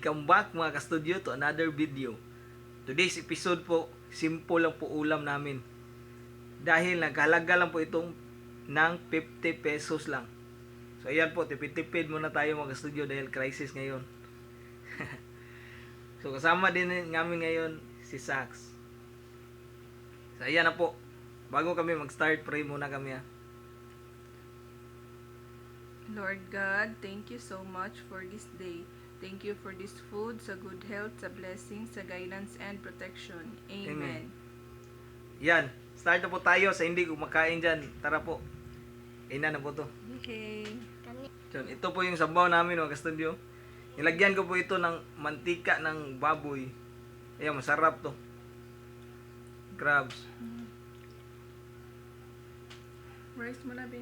Welcome back mga ka-studio to another video. Today's episode po, simple lang po ulam namin. Dahil naghalaga lang po itong ng 50 pesos lang. So ayan po, tipid-tipid muna tayo mga ka-studio dahil crisis ngayon. So kasama din namin ngayon si Sax. So ayan na po. Bago kami mag-start, pray muna kami ha. Lord God, thank you so much for this day. Thank you for this food, sa good health, sa blessings, sa guidance and protection. Amen. Yan, start na po tayo sa hindi kumakain dyan. Tara po. Ina na po to. Okay. So, ito po yung sabaw namin mga ka-studio. Nilagyan ko po ito ng mantika ng baboy. Ayan, masarap to. Crabs. Rice mo na, be.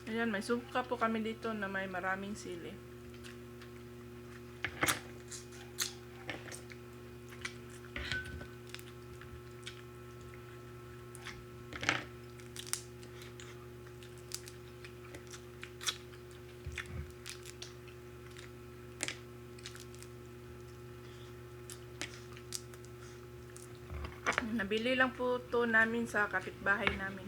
Ayan, may suka po kami dito na may maraming sili. Nabili lang po to namin sa kapitbahay namin.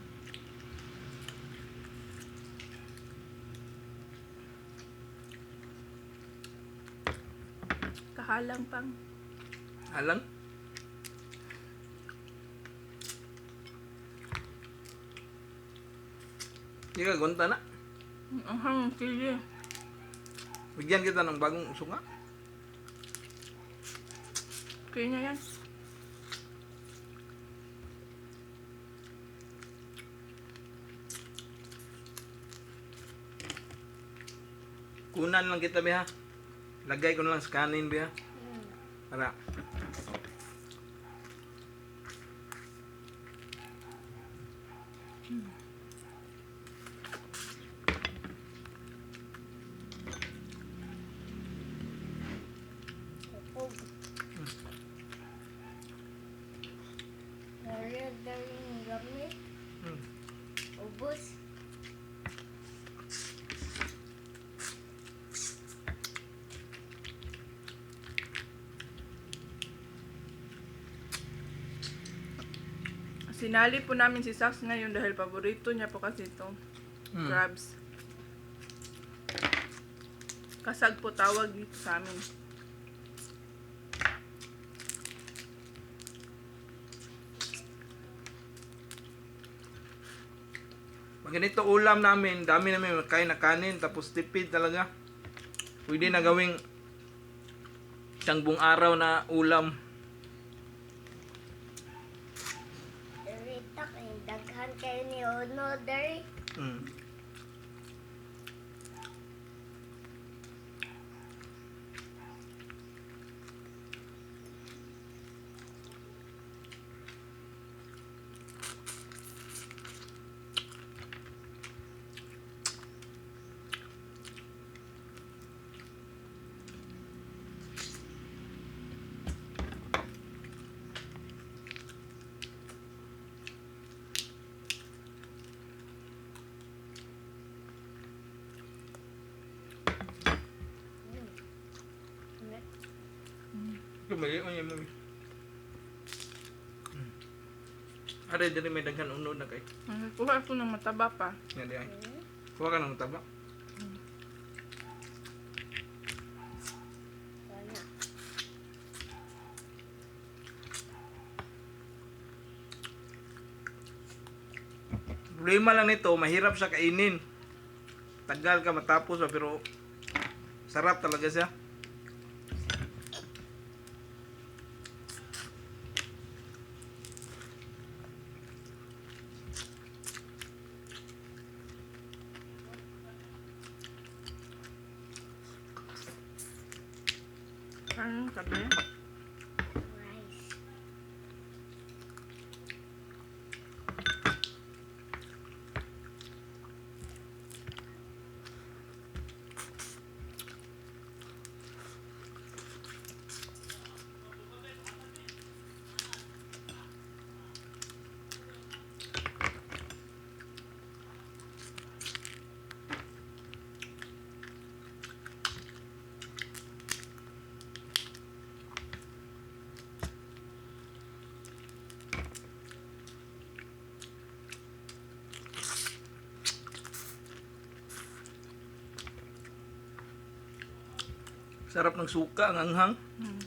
Kahalang pang. Alang? Hindi ka gunta na. Ang hanging sili. Bigyan kita ng bagong sunga. Kaya niya yan. Kunan lang kita biha. Lagay ko na lang sa kanin biha. Para. Daring gamit. Ubus. Sinali po namin si Sax ngayon dahil paborito niya po kasi itong crabs. Kasag po tawag dito sa amin. Pag ganito ulam namin, dami namin makain na kanin, tapos tipid talaga. Pwede na gawing isang buong araw na ulam. Rita, kay daghan kayo ni Ono, Dari. Mm. Kumali o niya mami. Are diri may daghan unod na kay. Kuha ako ng mataba pa. Nga di ay. Kuha ka ng taba. Wala. Problema lang nito, mahirap siya kainin. Tagal ka matapos pero sarap talaga siya. Ano sabi? Rice. Sarap ng suka, ang anghang. Mm.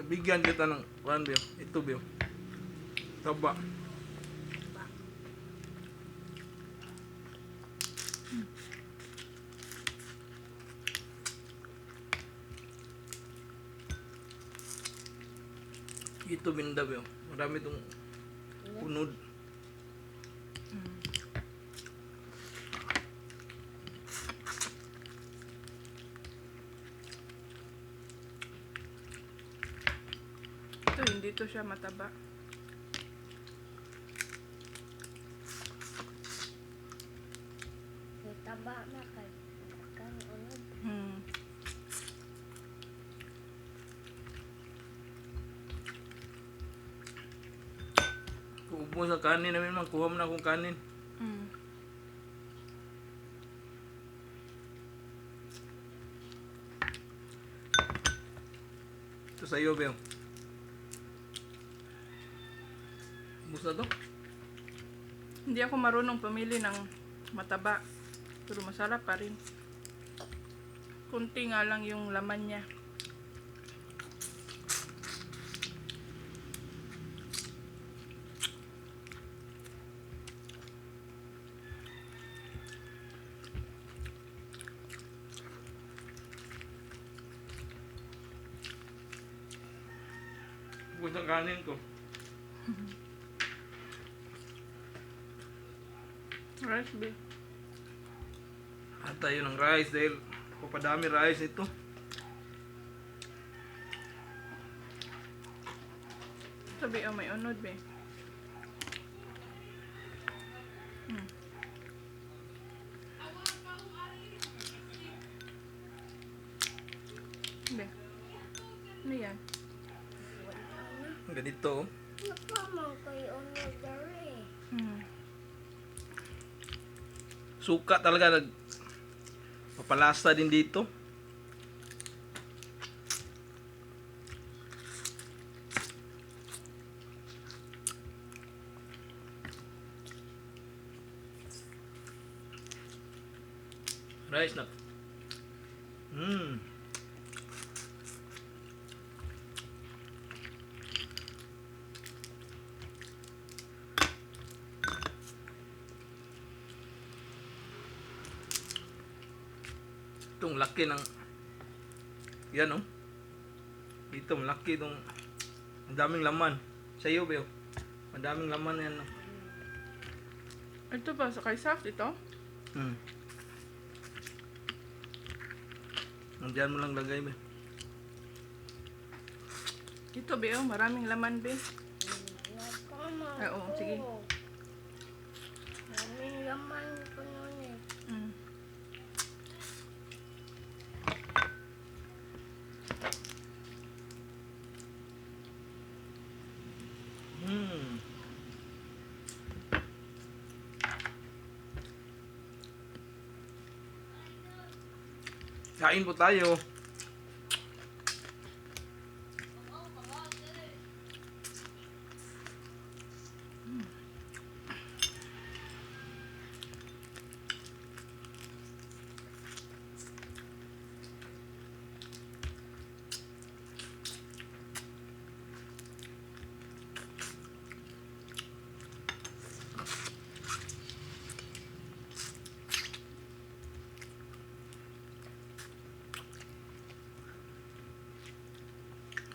Bigyan kita ng kuan Bill. Ito Bill. Taba. Ito binda Bill. Marami itong punod. Ito, hindi to siya mataba. Itaba na kay kang unod. Mm. Kuupo sa kanin namin man. Kuha mo na akong kanin. Mm. Ito sa'yo Bill. Ubus na to? Hindi ako marunong pumili ng mataba. Pero masarap pa rin. Kunti nga lang yung laman niya. Ubus ang kanin ko. Rice beef. At tayo ng rice dahil papadami rice ito. Sabi, oh, may unod, be. Mm. Be. Ano yan? Ganito oh. Napamang kay unod dari. Mm. Suka talaga nag papalasa din dito. Rice na. Mmm. Itong laki ng yan oh. Dito malaki itong ang daming laman. Sa iyo Beo. Madaming laman yan. Oh. Ito ba, sa kay Saf, ito? Hmm. Nandiyan mo lang lagay Beo. Ito, be, oh, maraming laman, be. Napamang Ah, oo, sige. Maraming laman ko nun eh. Mm. Hmm. Kain po tayo.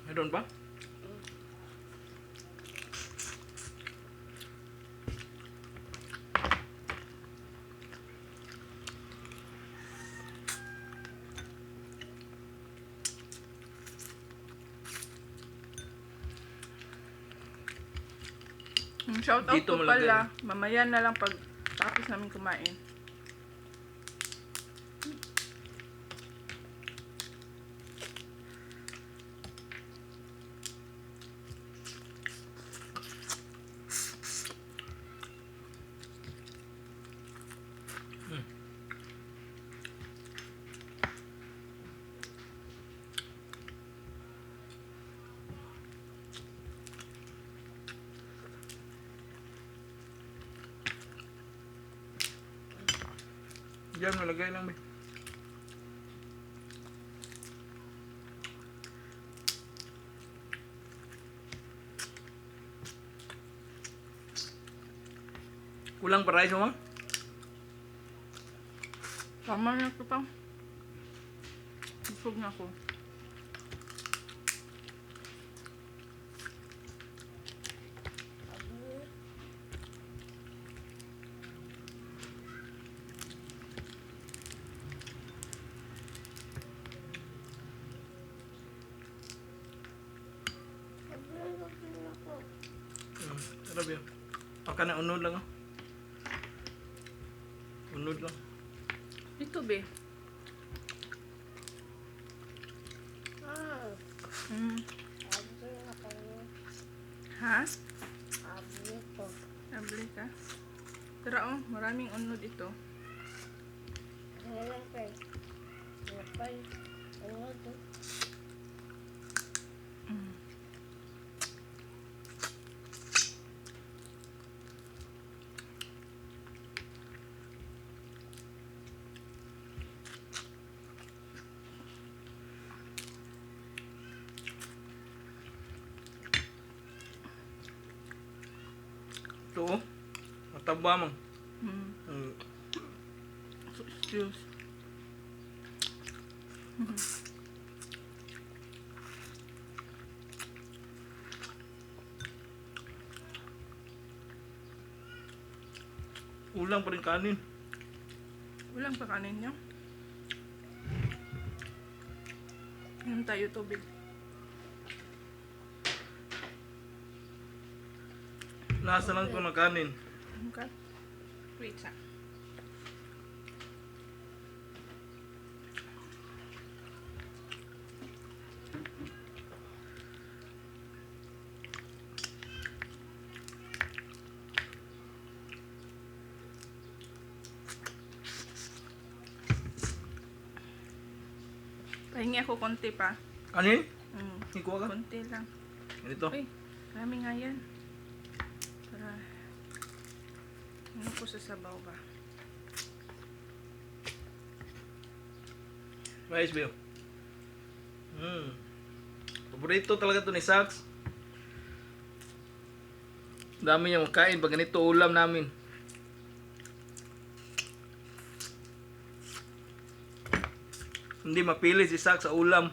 Meron pa? Shout out Dito ko malagay pala. Mamaya na lang pag tapos namin kumain. Diyan, malagay lang, be. Kulang pa rice mo, ma'am? Tama na ito pa. Busog na ako. Sarap yun. Baka na unod lang, oh. Unod lang. Ito, be. Mm. Ha? Abli ka? Tara, oh. Maraming unod ito. Mm. Ito, oh. Mataba, mang. Mm. Mm. Juice. Kulang pa rin kanin. Walang pakanin niya. Inom tayo tubig. Lasa lang ko ng kanin. Okay. Wait sa. Pahingi ako konti pa. Kanin? Mm. Ikuha ka? Konti lang. Ganito. Uy, marami nga yan. Para, ano ko sa sabaw ba? Rice, Bill. Paborito talaga to ni Sax. Dami niya makain pag ganito ulam namin. Hindi mapili si Sax sa ulam.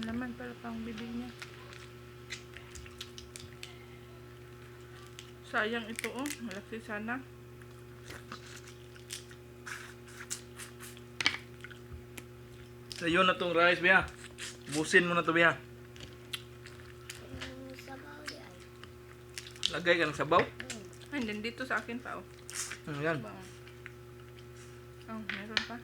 Laman para pang bibig niya. Sayang ito, oh. Malaki sana. Sa'yo na tong rice, Bia. Busin mo na to, Bia. Lagay ka ng sabaw. Ay, dito sa akin pa, oh. Yan. Oh, meron pa.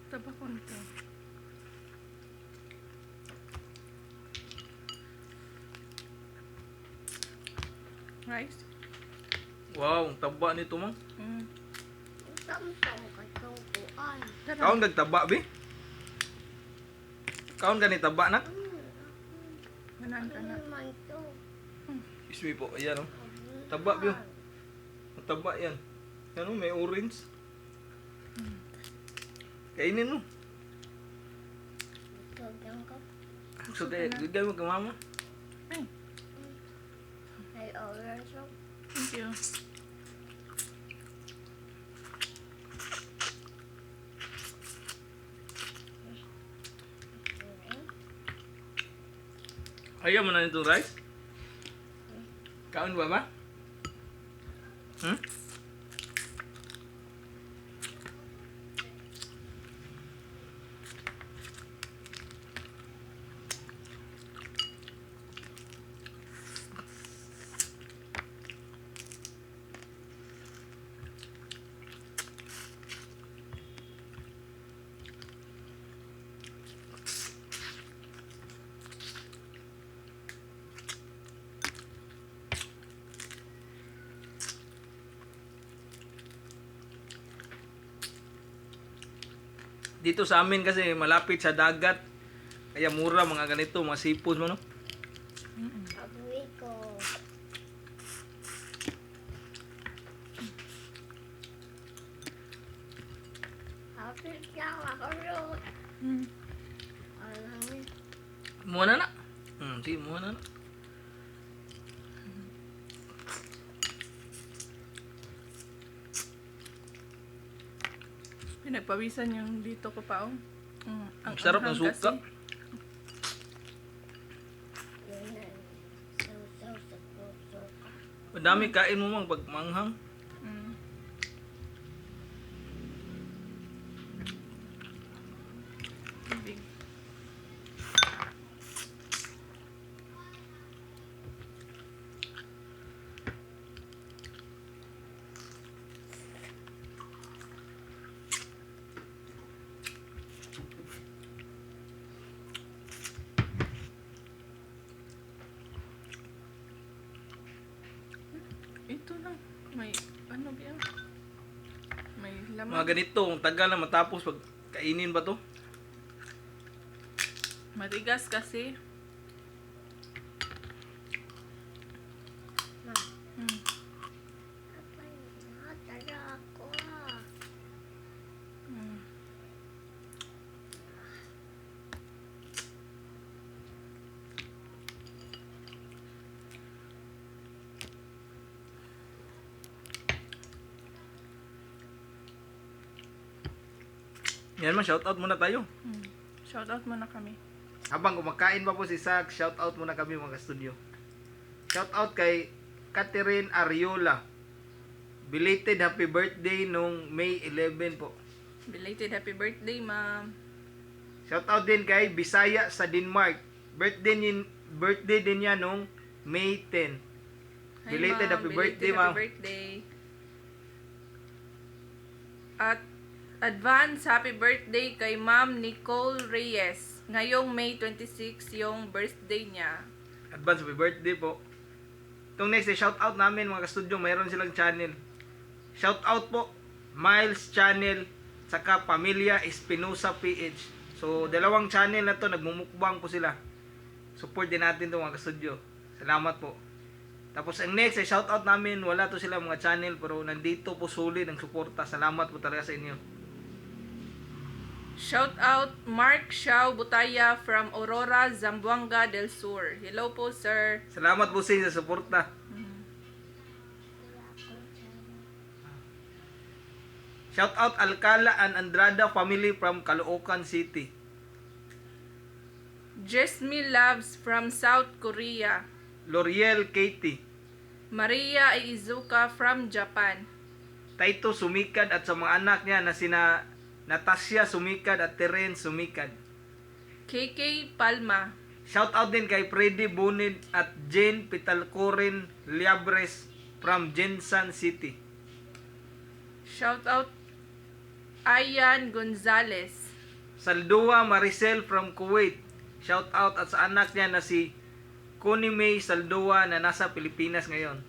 Taba konti. Rice? Wow, ang taba nito, mang. Mm. Tara. Kaon nagtaba, Bi? Kaon ka ni taba na? Manan ka na. Ismi po, ayan, oh. Taba, Bi. Ang taba yan. Ano, may orange. Kainin mo. So, ka na. gagawin mo ka, mama. Ay, thank you. Ayaw mo na nitong rice? Kaon ba ba? Hmm? Dito sa amin kasi malapit sa dagat. Kaya mura mga ganito, mga seafood mo no? Abuwi ko. Hapit lang ako ron. Mm. Alam mo. Muna na. Sige, muna na. Pinagpawisan yung dito ko pa, oh. Ang sarap ng anghang suka. kasi. Yun na. Saw-saw sa puso ka. Madami kain mo mang pag manghang. Mm. Big. Ito lang. May ano ba yan? May laman. Mga ganito, ang tagal na matapos pag kainin ba to? Matigas kasi. Ma, Mm. apay na. Tara ako ah. Mm. Yan man, shout out muna tayo. Mm. Shout out muna kami. Habang kumakain pa po si Zach, shout out muna kami mga studio. Shout out kay Catherine Ariola. Belated happy birthday nung May 11 po. Belated happy birthday, ma'am. Shout out din kay Bisaya sa Denmark. Birthday din niya nung May 10. Hi, Belated ma'am. happy birthday, ma'am. Happy birthday. At advance happy birthday kay Ma'am Nicole Reyes. Ngayong May 26 yung birthday niya. Advance happy birthday po. Itong next, shout out namin mga ka-studio, mayroon silang channel. Shout out po, Miles Channel, saka Pamilya Espinosa PH. So, dalawang channel na to, nagmumukbang po sila. Support din natin to mga ka-studio. Salamat po. Tapos ang next, shout out namin, wala to sila mga channel, pero nandito po solid ang suporta. Salamat po talaga sa inyo. Shout out Mark Xiao Butaya from Aurora, Zamboanga del Sur. Hello po, sir. Salamat po sa inyo sa suporta. Wala ko sana. Shout out Alcala and Andrada family from Caloocan City. Jesmy Loves from South Korea. L'Oreal Katie. Maria Iizuka from Japan. Taito Sumikad at sa mga anak niya na sina Natasha Sumikad at Terence Sumikad. KK Palma. Shout out din kay Freddy Bonid at Jane Pitalcorin Liabres from Jensan City. Shout out Ayan Gonzalez. Saldua Maricel from Kuwait. Shout out at sa anak niya na si Connie May Saldua na nasa Pilipinas ngayon.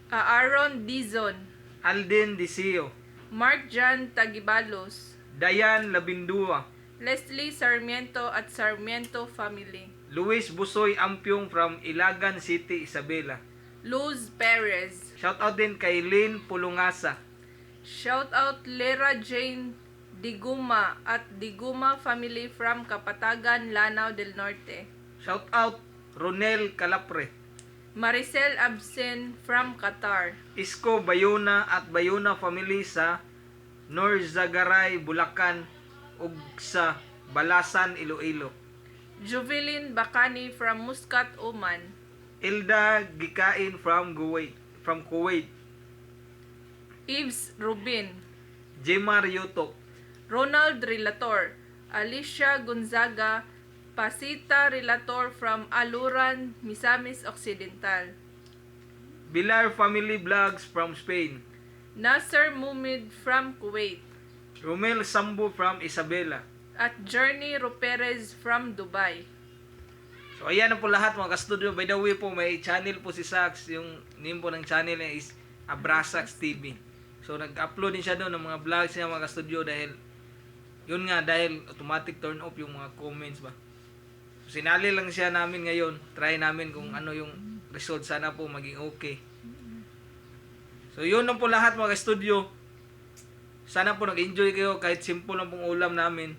Aaron Dizon. Alden Disio. Mark Jan Tagibalos. Dayan Labindua. Leslie Sarmiento at Sarmiento family. Luis Busoy Ampiong from Ilagan City, Isabela. Luz Perez. Shout out din kay Lynn Pulungasa. Shout out Lera Jane Diguma at Diguma family from Kapatagan, Lanao del Norte. Shout out Ronel Calapre. Maricel Absen from Qatar. Isko Bayona at Bayona family sa Norzagaray, Bulacan ug sa Balasan, Iloilo. Juvelin Bakani from Muscat, Oman. Ilda Gikain from Kuwait. Yves Rubin. Jemar Yutok. Ronald Relator. Alicia Gonzaga, Pasita Relator from Aluran, Misamis Occidental. Bilar Family Vlogs from Spain. Nasser Mumid from Kuwait. Romel Sambu from Isabela. At Journey Roperez from Dubai. So ayan na po lahat mga ka-studio. By the way po, may channel po si Sax. Yung name po ng channel niya is Abrasax TV. So nag-upload din siya doon ng mga vlogs niya mga ka-studio dahil dahil automatic turn off yung mga comments ba. So sinali lang siya namin ngayon. Try namin kung ano yung result. Sana po maging okay. So yun na po lahat mga ka-studio. Sana po nag-enjoy kayo kahit simple lang pong ulam namin.